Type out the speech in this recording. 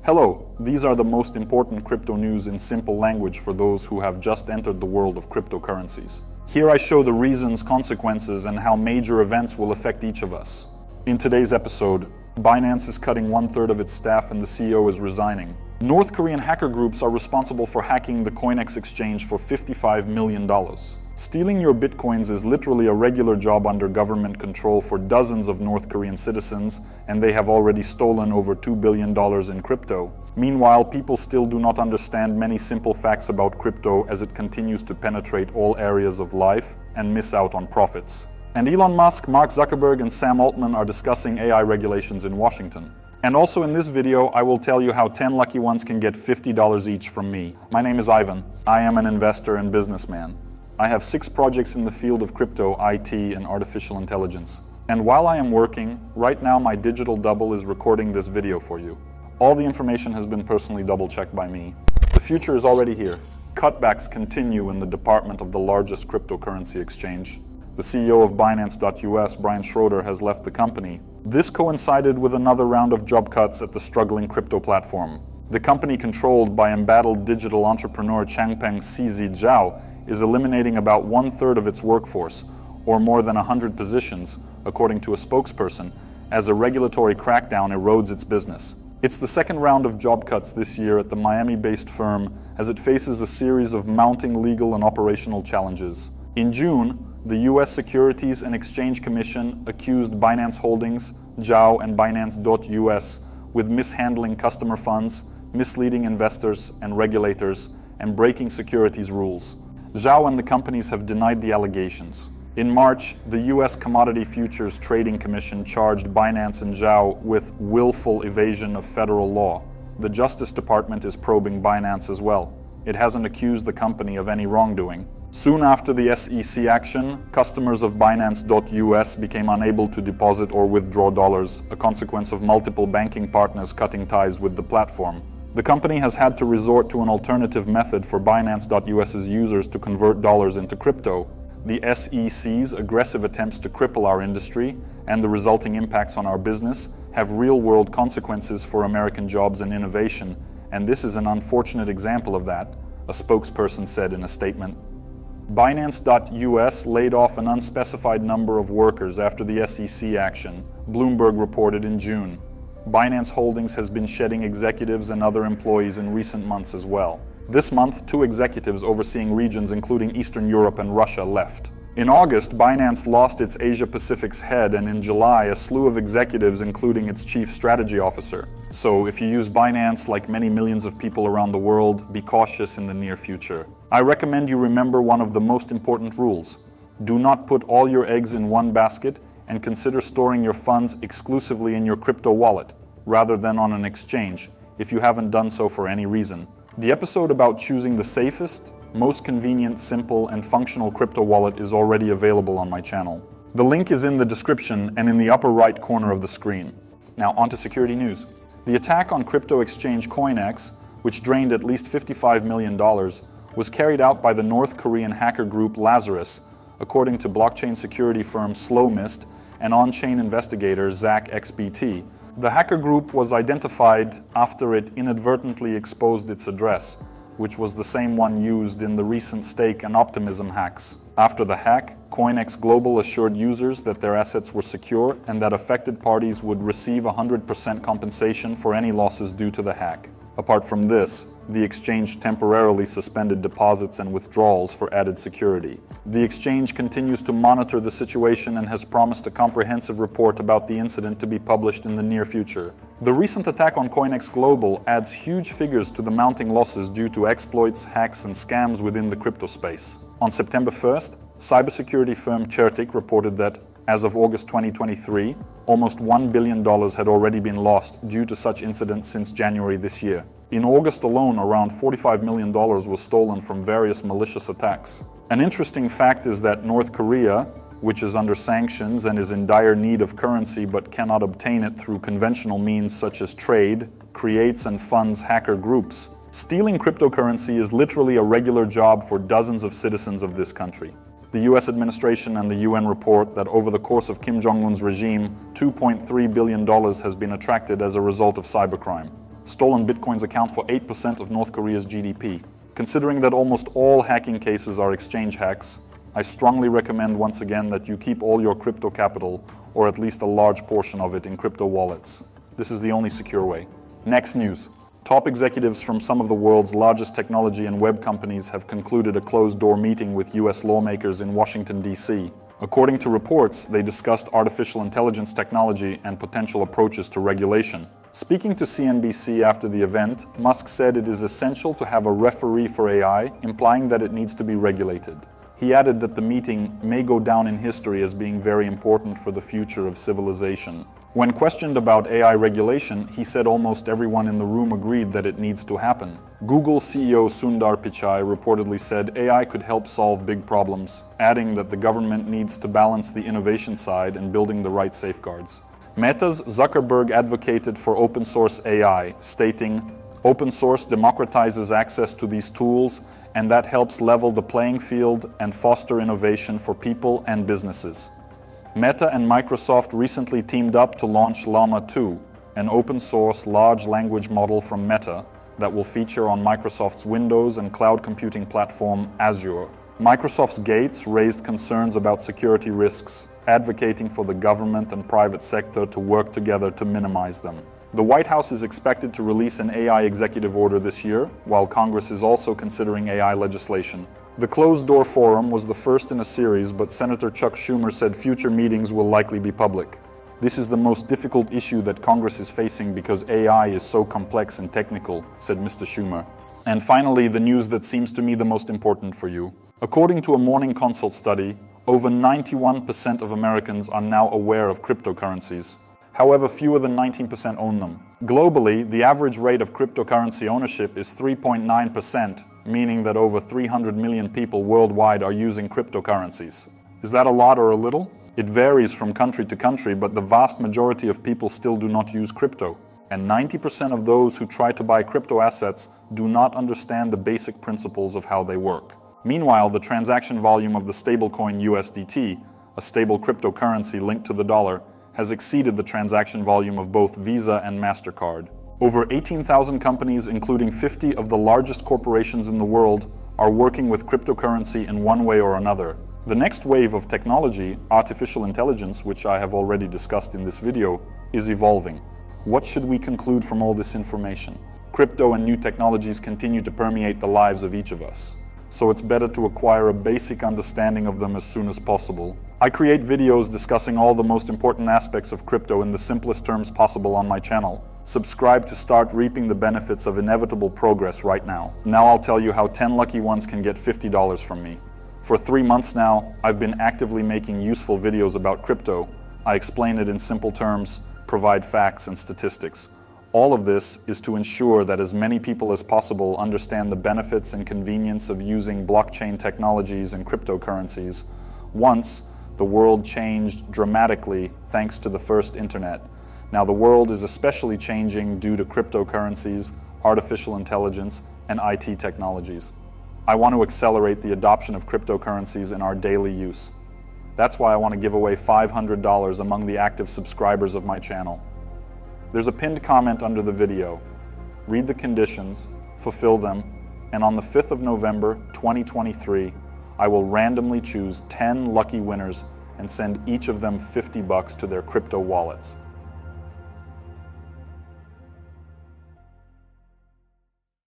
Hello, these are the most important crypto news in simple language for those who have just entered the world of cryptocurrencies. Here I show the reasons, consequences, and how major events will affect each of us. In today's episode, Binance is cutting 1/3 of its staff and the CEO is resigning. North Korean hacker groups are responsible for hacking the CoinEx exchange for $55 million. Stealing your bitcoins is literally a regular job under government control for dozens of North Korean citizens, and they have already stolen over $2 billion in crypto. Meanwhile, people still do not understand many simple facts about crypto as it continues to penetrate all areas of life and miss out on profits. And Elon Musk, Mark Zuckerberg, and Sam Altman are discussing AI regulations in Washington. And also in this video, I will tell you how 10 lucky ones can get $50 each from me. My name is Ivan. I am an investor and businessman. I have 6 projects in the field of crypto, IT, and artificial intelligence. And while I am working, right now my digital double is recording this video for you. All the information has been personally double-checked by me. The future is already here. Cutbacks continue in the department of the largest cryptocurrency exchange. The CEO of Binance.US, Brian Schroeder, has left the company. This coincided with another round of job cuts at the struggling crypto platform. The company, controlled by embattled digital entrepreneur Changpeng CZ Zhao, is eliminating about 1/3 of its workforce, or more than 100 positions, according to a spokesperson, as a regulatory crackdown erodes its business. It's the second round of job cuts this year at the Miami-based firm as it faces a series of mounting legal and operational challenges. In June, the U.S. Securities and Exchange Commission accused Binance Holdings, Zhao, and Binance.US with mishandling customer funds, misleading investors and regulators, and breaking securities rules. Zhao and the companies have denied the allegations. In March, the U.S. Commodity Futures Trading Commission charged Binance and Zhao with willful evasion of federal law. The Justice Department is probing Binance as well. It hasn't accused the company of any wrongdoing. Soon after the SEC action, customers of Binance.US became unable to deposit or withdraw dollars, a consequence of multiple banking partners cutting ties with the platform. The company has had to resort to an alternative method for Binance.US's users to convert dollars into crypto. The SEC's aggressive attempts to cripple our industry and the resulting impacts on our business have real-world consequences for American jobs and innovation, and this is an unfortunate example of that, a spokesperson said in a statement. Binance.US laid off an unspecified number of workers after the SEC action, Bloomberg reported in June. Binance Holdings has been shedding executives and other employees in recent months as well. This month, 2 executives overseeing regions including Eastern Europe and Russia left. In August, Binance lost its Asia-Pacific's head, and in July, a slew of executives, including its chief strategy officer. So, if you use Binance like many millions of people around the world, be cautious in the near future. I recommend you remember one of the most important rules. Do not put all your eggs in one basket, and consider storing your funds exclusively in your crypto wallet, rather than on an exchange, if you haven't done so for any reason. The episode about choosing the safest, most convenient, simple, and functional crypto wallet is already available on my channel. The link is in the description and in the upper right corner of the screen. Now onto security news. The attack on crypto exchange CoinEx, which drained at least $55 million, was carried out by the North Korean hacker group Lazarus, according to blockchain security firm Slowmist and on-chain investigator ZachXBT. The hacker group was identified after it inadvertently exposed its address, which was the same one used in the recent Stake and Optimism hacks. After the hack, CoinEx Global assured users that their assets were secure and that affected parties would receive 100% compensation for any losses due to the hack. Apart from this, the exchange temporarily suspended deposits and withdrawals for added security. The exchange continues to monitor the situation and has promised a comprehensive report about the incident to be published in the near future. The recent attack on CoinEx Global adds huge figures to the mounting losses due to exploits, hacks, and scams within the crypto space. On September 1st, cybersecurity firm Certic reported that, as of August 2023, almost $1 billion had already been lost due to such incidents since January this year. In August alone, around $45 million was stolen from various malicious attacks. An interesting fact is that North Korea, which is under sanctions and is in dire need of currency but cannot obtain it through conventional means such as trade, creates and funds hacker groups. Stealing cryptocurrency is literally a regular job for dozens of citizens of this country. The US administration and the UN report that over the course of Kim Jong-un's regime, $2.3 billion has been attracted as a result of cybercrime. Stolen bitcoins account for 8% of North Korea's GDP. Considering that almost all hacking cases are exchange hacks, I strongly recommend once again that you keep all your crypto capital, or at least a large portion of it, in crypto wallets. This is the only secure way. Next news. Top executives from some of the world's largest technology and web companies have concluded a closed-door meeting with US lawmakers in Washington, D.C. According to reports, they discussed artificial intelligence technology and potential approaches to regulation. Speaking to CNBC after the event, Musk said it is essential to have a referee for AI, implying that it needs to be regulated. He added that the meeting may go down in history as being very important for the future of civilization. When questioned about AI regulation, he said almost everyone in the room agreed that it needs to happen. Google CEO Sundar Pichai reportedly said AI could help solve big problems, adding that the government needs to balance the innovation side and building the right safeguards. Meta's Zuckerberg advocated for open source AI, stating, "Open source democratizes access to these tools, and that helps level the playing field and foster innovation for people and businesses." Meta and Microsoft recently teamed up to launch Llama 2, an open-source large language model from Meta that will feature on Microsoft's Windows and cloud computing platform Azure. Microsoft's Gates raised concerns about security risks, advocating for the government and private sector to work together to minimize them. The White House is expected to release an AI executive order this year, while Congress is also considering AI legislation. The closed-door forum was the first in a series, but Senator Chuck Schumer said future meetings will likely be public. "This is the most difficult issue that Congress is facing because AI is so complex and technical," said Mr. Schumer. And finally, the news that seems to me the most important for you. According to a Morning Consult study, over 91% of Americans are now aware of cryptocurrencies. However, fewer than 19% own them. Globally, the average rate of cryptocurrency ownership is 3.9%, meaning that over 300 million people worldwide are using cryptocurrencies. Is that a lot or a little? It varies from country to country, but the vast majority of people still do not use crypto. And 90% of those who try to buy crypto assets do not understand the basic principles of how they work. Meanwhile, the transaction volume of the stablecoin USDT, a stable cryptocurrency linked to the dollar, has exceeded the transaction volume of both Visa and MasterCard. Over 18,000 companies, including 50 of the largest corporations in the world, are working with cryptocurrency in one way or another. The next wave of technology, artificial intelligence, which I have already discussed in this video, is evolving. What should we conclude from all this information? Crypto and new technologies continue to permeate the lives of each of us, so it's better to acquire a basic understanding of them as soon as possible. I create videos discussing all the most important aspects of crypto in the simplest terms possible on my channel. Subscribe to start reaping the benefits of inevitable progress right now. Now I'll tell you how 10 lucky ones can get $50 from me. For 3 months now, I've been actively making useful videos about crypto. I explain it in simple terms, provide facts and statistics. All of this is to ensure that as many people as possible understand the benefits and convenience of using blockchain technologies and cryptocurrencies. Once, the world changed dramatically thanks to the first internet. Now the world is especially changing due to cryptocurrencies, artificial intelligence, and IT technologies. I want to accelerate the adoption of cryptocurrencies in our daily use. That's why I want to give away $500 among the active subscribers of my channel. There's a pinned comment under the video. Read the conditions, fulfill them, and on the 5th of November, 2023, I will randomly choose 10 lucky winners and send each of them $50 to their crypto wallets.